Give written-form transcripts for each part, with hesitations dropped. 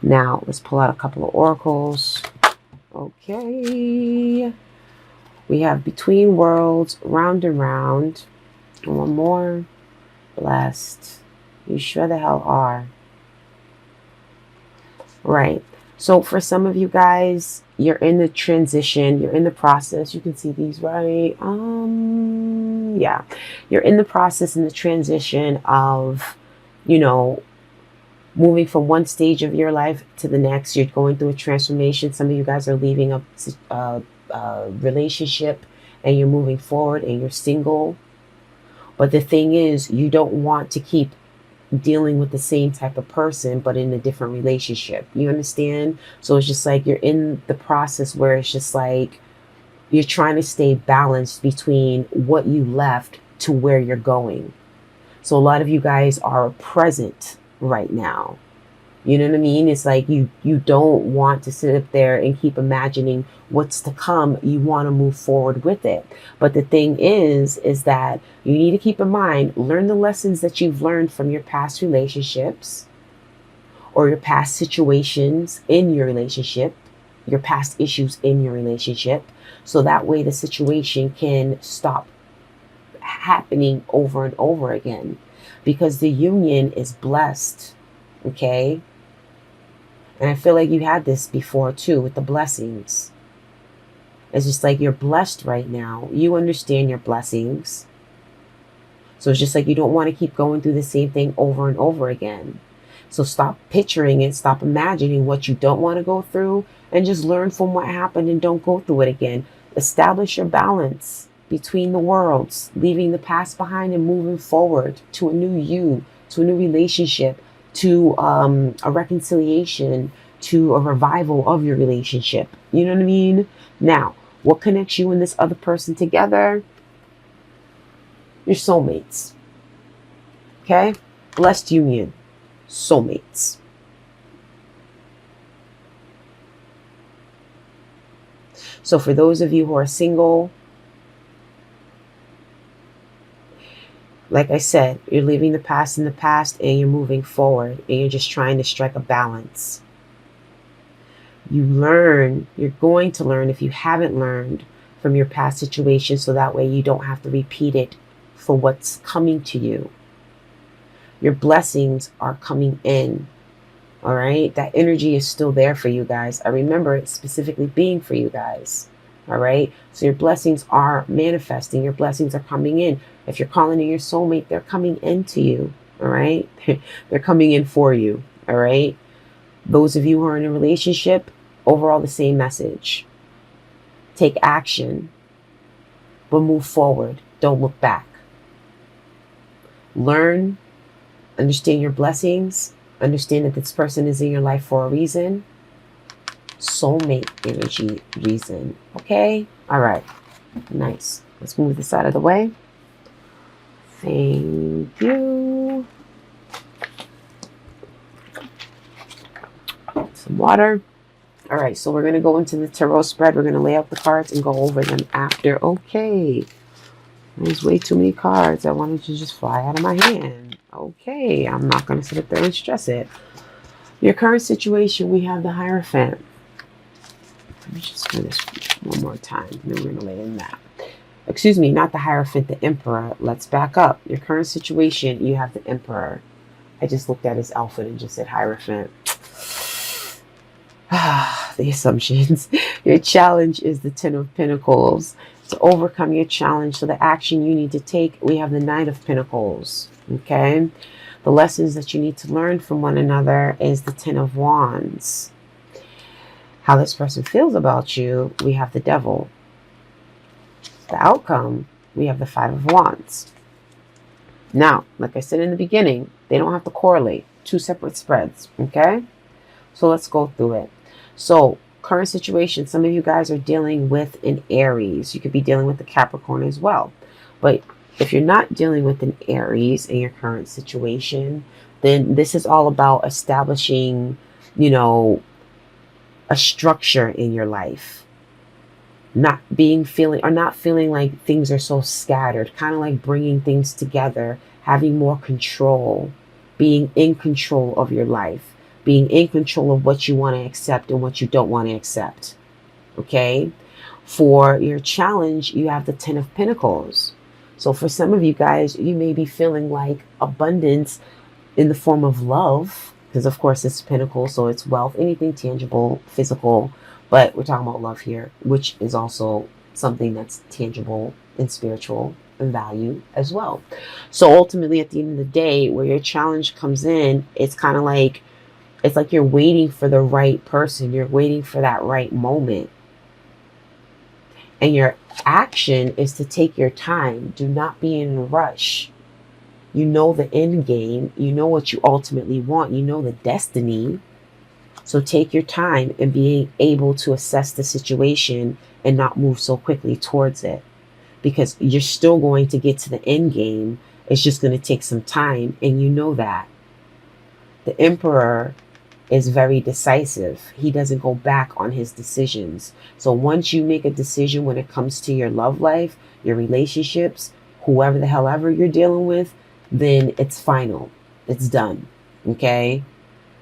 Now, let's pull out a couple of oracles. Okay. We have Between Worlds, Round and Round. And one more. Blessed. You sure the hell are. Right. So for some of you guys, you're in the transition, you're in the process. You can see these, right? Yeah. You're in the process in the transition of, you know, moving from one stage of your life to the next. You're going through a transformation. Some of you guys are leaving a relationship and you're moving forward and you're single. But the thing is, you don't want to keep dealing with the same type of person, but in a different relationship. You understand? So it's just like you're in the process where it's just like you're trying to stay balanced between what you left to where you're going. So a lot of you guys are present right now. You know what I mean? It's like you don't want to sit up there and keep imagining what's to come. You want to move forward with it. But the thing is that you need to keep in mind, learn the lessons that you've learned from your past relationships or your past situations in your relationship, your past issues in your relationship. So that way the situation can stop happening over and over again, because the union is blessed. Okay. And I feel like you had this before too with the blessings. It's just like you're blessed right now. You understand your blessings. So it's just like you don't want to keep going through the same thing over and over again. So stop picturing it. Stop imagining what you don't want to go through and just learn from what happened and don't go through it again. Establish your balance between the worlds, leaving the past behind and moving forward to a new you, to a new relationship, to a reconciliation, to a revival of your relationship. You know what I mean? Now, what connects you and this other person together? Your soulmates. Okay? Blessed union. Soulmates. So for those of you who are single, like I said, you're leaving the past in the past and you're moving forward and you're just trying to strike a balance. You're going to learn if you haven't learned from your past situation, so that way you don't have to repeat it for what's coming to you. Your blessings are coming in. All right. That energy is still there for you guys. I remember it specifically being for you guys. All right. So your blessings are manifesting. Your blessings are coming in. If you're calling in your soulmate, they're coming into you. All right. They're coming in for you. All right. Those of you who are in a relationship, overall the same message. Take action, but move forward. Don't look back. Learn, understand your blessings, understand that this person is in your life for a reason. Soulmate energy reason. Okay? All right. Nice. Let's move this out of the way. Thank you. Some water. All right, so we're going to go into the tarot spread. We're going to lay out the cards and go over them after. Okay. There's way too many cards. I wanted to just fly out of my hand. Okay, I'm not going to sit up there and stress it. Your current situation, we have the Hierophant. Let me just do this one more time. And then we're going to lay in that. Excuse me, not the Hierophant, the Emperor. Let's back up. Your current situation, you have the Emperor. I just looked at his outfit and just said Hierophant. The assumptions. Your challenge is the Ten of Pentacles. To overcome your challenge, so the action you need to take, we have the Knight of Pentacles. Okay. The lessons that you need to learn from one another is the Ten of Wands. How this person feels about you, we have the Devil. The outcome, we have the Five of Wands. Now, like I said in the beginning, they don't have to correlate. Two separate spreads. Okay. So let's go through it. So current situation, some of you guys are dealing with an Aries. You could be dealing with the Capricorn as well. But if you're not dealing with an Aries in your current situation, then this is all about establishing, you know, a structure in your life. Not feeling like things are so scattered, kind of like bringing things together, having more control, being in control of your life, being in control of what you want to accept and what you don't want to accept. Okay. For your challenge, you have the 10 of Pentacles. So for some of you guys, you may be feeling like abundance in the form of love, because of course it's Pentacles, so it's wealth, anything tangible, physical, but we're talking about love here, which is also something that's tangible and spiritual and value as well. So ultimately, at the end of the day, where your challenge comes in, it's kind of like, it's like you're waiting for the right person. You're waiting for that right moment. And your action is to take your time. Do not be in a rush. You know the end game. You know what you ultimately want. You know the destiny. So take your time and being able to assess the situation and not move so quickly towards it. Because you're still going to get to the end game. It's just going to take some time. And you know that. The Emperor is very decisive. He doesn't go back on his decisions. So once you make a decision when it comes to your love life, your relationships, whoever the hell ever you're dealing with, then it's final. It's done. Okay?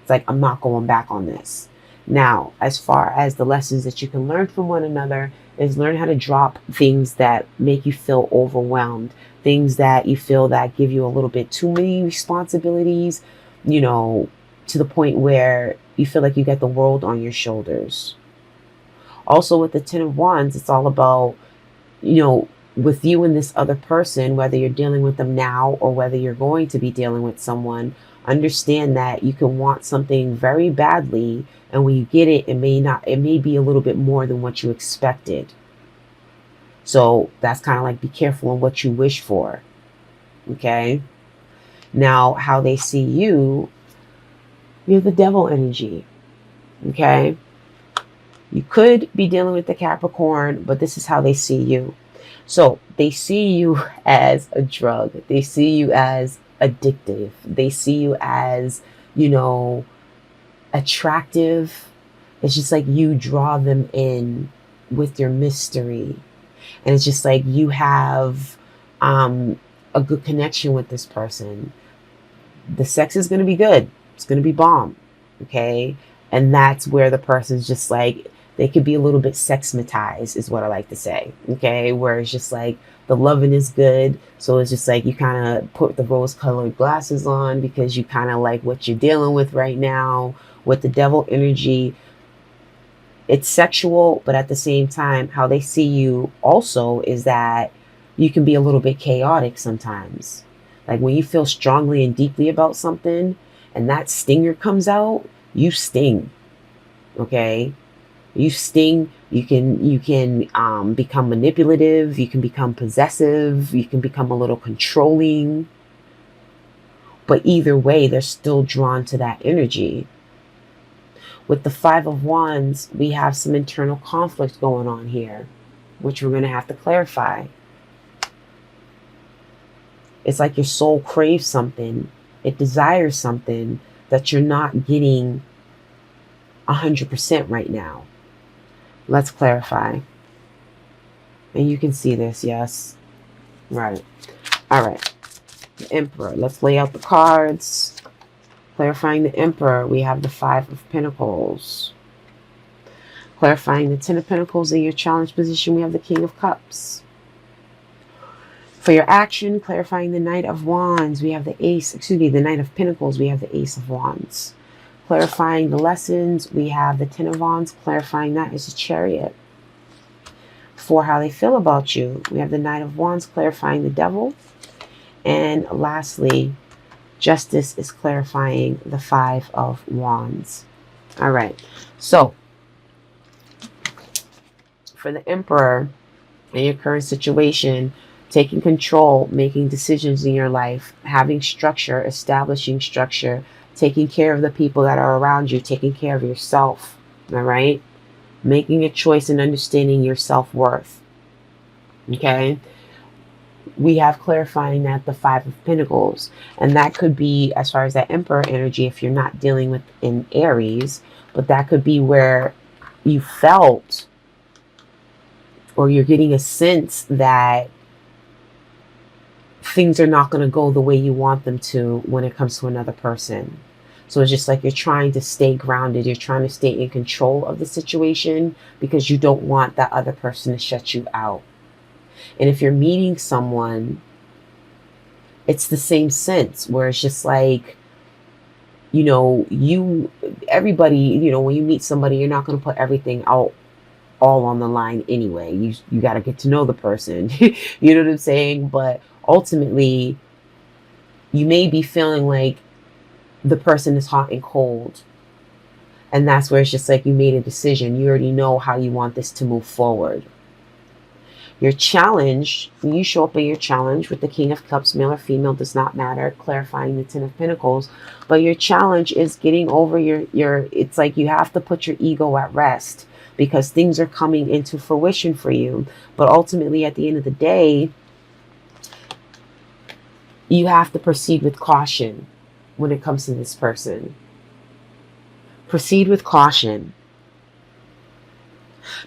It's like, I'm not going back on this. Now, as far as the lessons that you can learn from one another, is learn how to drop things that make you feel overwhelmed, things that you feel that give you a little bit too many responsibilities, you know, to the point where you feel like you got the world on your shoulders. Also with the 10 of Wands, it's all about, you know, with you and this other person, whether you're dealing with them now or whether you're going to be dealing with someone, understand that you can want something very badly, and when you get it, it may be a little bit more than what you expected. So that's kind of like, be careful on what you wish for. Okay. Now, how they see you, you're the devil energy. Okay. You could be dealing with the Capricorn, but this is how they see you. So they see you as a drug. They see you as addictive. They see you as, you know, attractive. It's just like you draw them in with your mystery. And it's just like you have a good connection with this person. The sex is going to be good. It's going to be bomb. Okay. And that's where the person's just like, they could be a little bit sexmatized, is what I like to say. Okay. Where it's just like the loving is good. So it's just like you kind of put the rose colored glasses on because you kind of like what you're dealing with right now. With the devil energy, it's sexual, but at the same time, how they see you also is that you can be a little bit chaotic sometimes. Like when you feel strongly and deeply about something and that stinger comes out, you sting. Okay. You sting. You can become manipulative. You can become possessive. You can become a little controlling. But either way, they're still drawn to that energy. With the 5 of Wands, we have some internal conflict going on here, which we're going to have to clarify. It's like your soul craves something. It desires something that you're not getting 100% right now. Let's clarify. And you can see this, yes. Right. All right. The Emperor. Let's lay out the cards. Clarifying the Emperor, we have the 5 of Pentacles. Clarifying the 10 of Pentacles in your challenge position, we have the King of Cups. For your action, clarifying the Knight of Wands, we have the the Knight of Pentacles, we have the Ace of Wands. Clarifying the lessons, we have the 10 of Wands, clarifying that is a Chariot. For how they feel about you, we have the Knight of Wands, clarifying the Devil. And lastly, Justice is clarifying the 5 of Wands. All right. So for the Emperor in your current situation, taking control, making decisions in your life, having structure, establishing structure, taking care of the people that are around you, taking care of yourself. All right. Making a choice and understanding your self-worth. Okay. We have clarifying that the 5 of Pentacles, and that could be as far as that Emperor energy if you're not dealing with in Aries, but that could be where you felt or you're getting a sense that things are not going to go the way you want them to when it comes to another person. So it's just like you're trying to stay grounded. You're trying to stay in control of the situation because you don't want that other person to shut you out. And if you're meeting someone, it's the same sense where it's just like, everybody, when you meet somebody, you're not going to put everything out all on the line anyway. You got to get to know the person. You know what I'm saying? But ultimately, you may be feeling like the person is hot and cold. And that's where it's just like you made a decision. You already know how you want this to move forward. Your challenge, when you show up in your challenge with the King of Cups, male or female, does not matter, clarifying the Ten of Pentacles. But your challenge is getting over it's like you have to put your ego at rest because things are coming into fruition for you. But ultimately, at the end of the day, you have to proceed with caution when it comes to this person. Proceed with caution.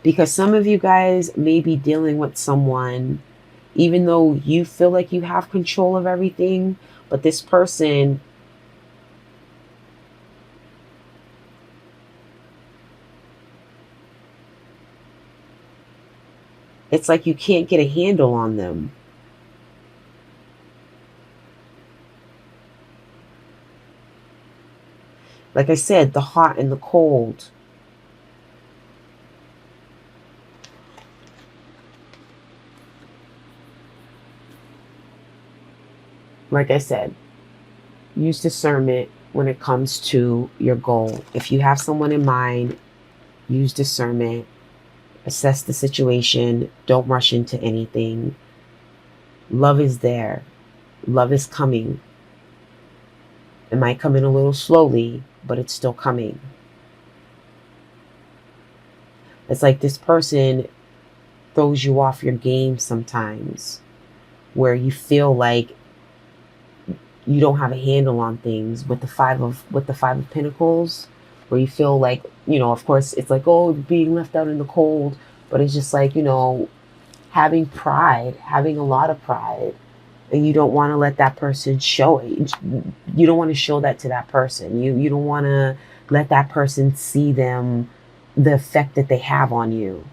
Because some of you guys may be dealing with someone, even though you feel like you have control of everything, but this person, it's like you can't get a handle on them. Like I said, the hot and the cold. Like I said, use discernment when it comes to your goal. If you have someone in mind, use discernment. Assess the situation. Don't rush into anything. Love is there. Love is coming. It might come in a little slowly, but it's still coming. It's like this person throws you off your game sometimes, where you feel like you don't have a handle on things with the five of Pentacles, where you feel like, of course it's like, oh, being left out in the cold, but it's just like, having pride, having a lot of pride, and you don't want to let that person show it. You don't want to show that to that person. You don't want to let that person see the effect that they have on you.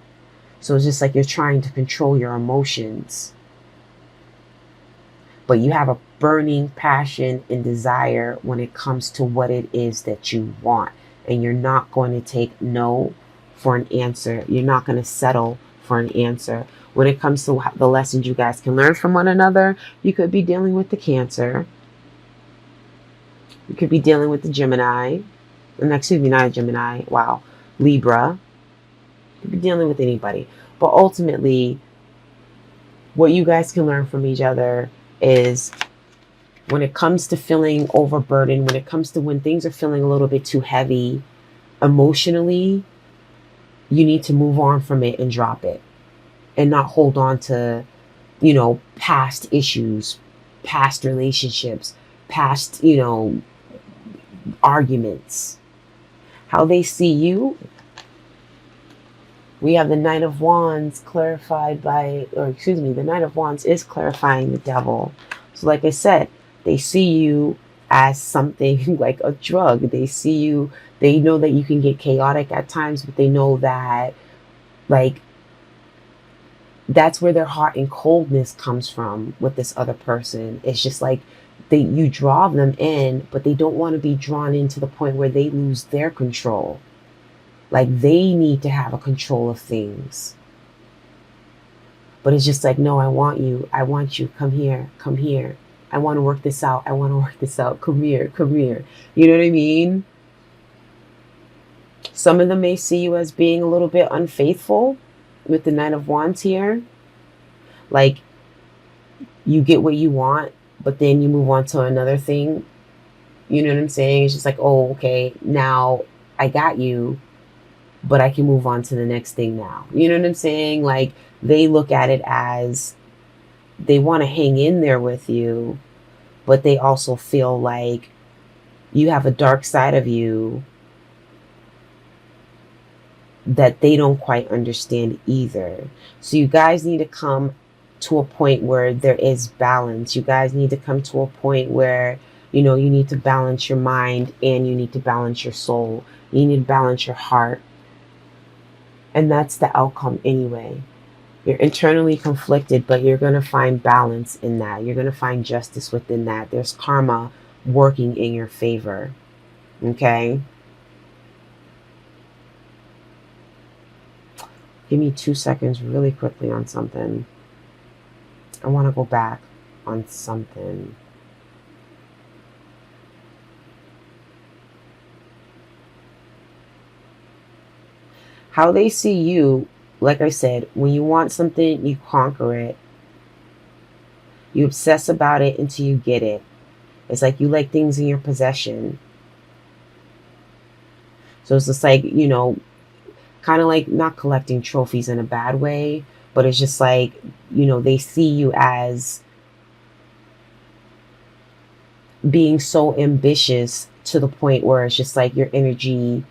So it's just like you're trying to control your emotions. But you have a burning passion and desire when it comes to what it is that you want. And you're not going to take no for an answer. You're not going to settle for an answer. When it comes to the lessons you guys can learn from one another, you could be dealing with the Cancer. You could be dealing with the Gemini. Excuse me, not a Gemini. Wow. Libra. You could be dealing with anybody. But ultimately, what you guys can learn from each other is when it comes to feeling overburdened, when it comes to when things are feeling a little bit too heavy emotionally, you need to move on from it and drop it and not hold on to, past issues, past relationships, past, arguments. How they see you. We have the Knight of Wands the Knight of Wands is clarifying the Devil. So like I said, they see you as something like a drug. They know that you can get chaotic at times, but they know that, like, that's where their heart and coldness comes from with this other person. It's just like you draw them in, but they don't want to be drawn in to the point where they lose their control. Like they need to have a control of things. But it's just like, no, I want you, come here, I want to work this out, come here. You know what I mean? Some of them may see you as being a little bit unfaithful with the Knight of Wands here. Like, you get what you want, but then you move on to another thing. You know what I'm saying? It's just like, oh, okay, now I got you, but I can move on to the next thing now. You know what I'm saying? Like, they look at it as they want to hang in there with you, but they also feel like you have a dark side of you that they don't quite understand either. So you guys need to come to a point where there is balance. You guys need to come to a point where, You know, you need to balance your mind and you need to balance your soul. You need to balance your heart. And that's the outcome anyway. You're internally conflicted, but you're going to find balance in that. You're going to find justice within that. There's karma working in your favor. Okay? Give me 2 seconds really quickly on something. I want to go back on something. How they see you, like I said, when you want something, you conquer it. You obsess about it until you get it. It's like you like things in your possession. So it's just like, you know, kind of like not collecting trophies in a bad way, but it's just like, you know, they see you as being so ambitious to the point where it's just like your energy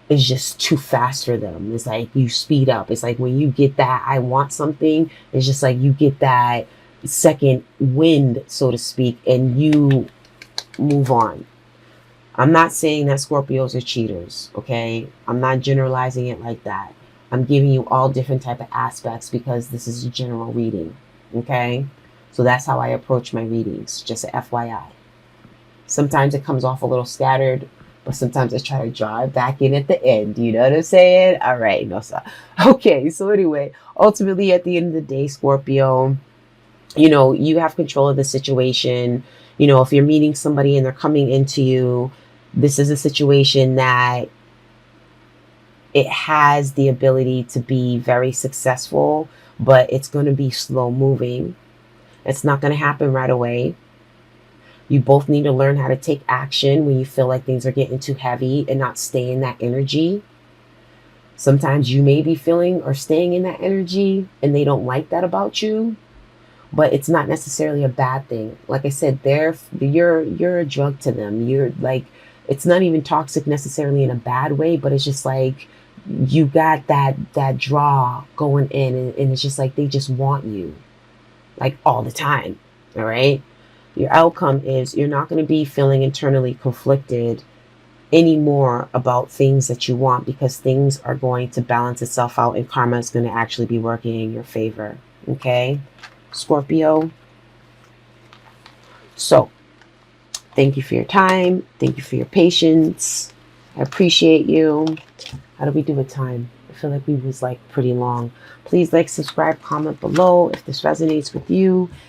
is just too fast for them. It's like you speed up. It's like when you get that I want something, it's just like you get that second wind, so to speak, and you move on. I'm not saying that Scorpios are cheaters, okay? I'm not generalizing it like that. I'm giving you all different type of aspects because this is a general reading, okay? So that's how I approach my readings, just a FYI. Sometimes it comes off a little scattered, but sometimes I try to draw it back in at the end. You know what I'm saying? All right, no, so okay. So anyway, ultimately, at the end of the day, Scorpio, you know, you have control of the situation. You know, if you're meeting somebody and they're coming into you, this is a situation that it has the ability to be very successful, but it's going to be slow moving. It's not going to happen right away. You both need to learn how to take action when you feel like things are getting too heavy and not stay in that energy. Sometimes you may be feeling or staying in that energy and they don't like that about you, but it's not necessarily a bad thing. Like I said, you're a drug to them. You're like, it's not even toxic necessarily in a bad way, but it's just like you got that draw going in, and it's just like they just want you like all the time. All right. Your outcome is you're not going to be feeling internally conflicted anymore about things that you want, because things are going to balance itself out and karma is going to actually be working in your favor. Okay, Scorpio. So thank you for your time. Thank you for your patience. I appreciate you. How do we do with time? I feel like we was like pretty long. Please like, subscribe, comment below if this resonates with you.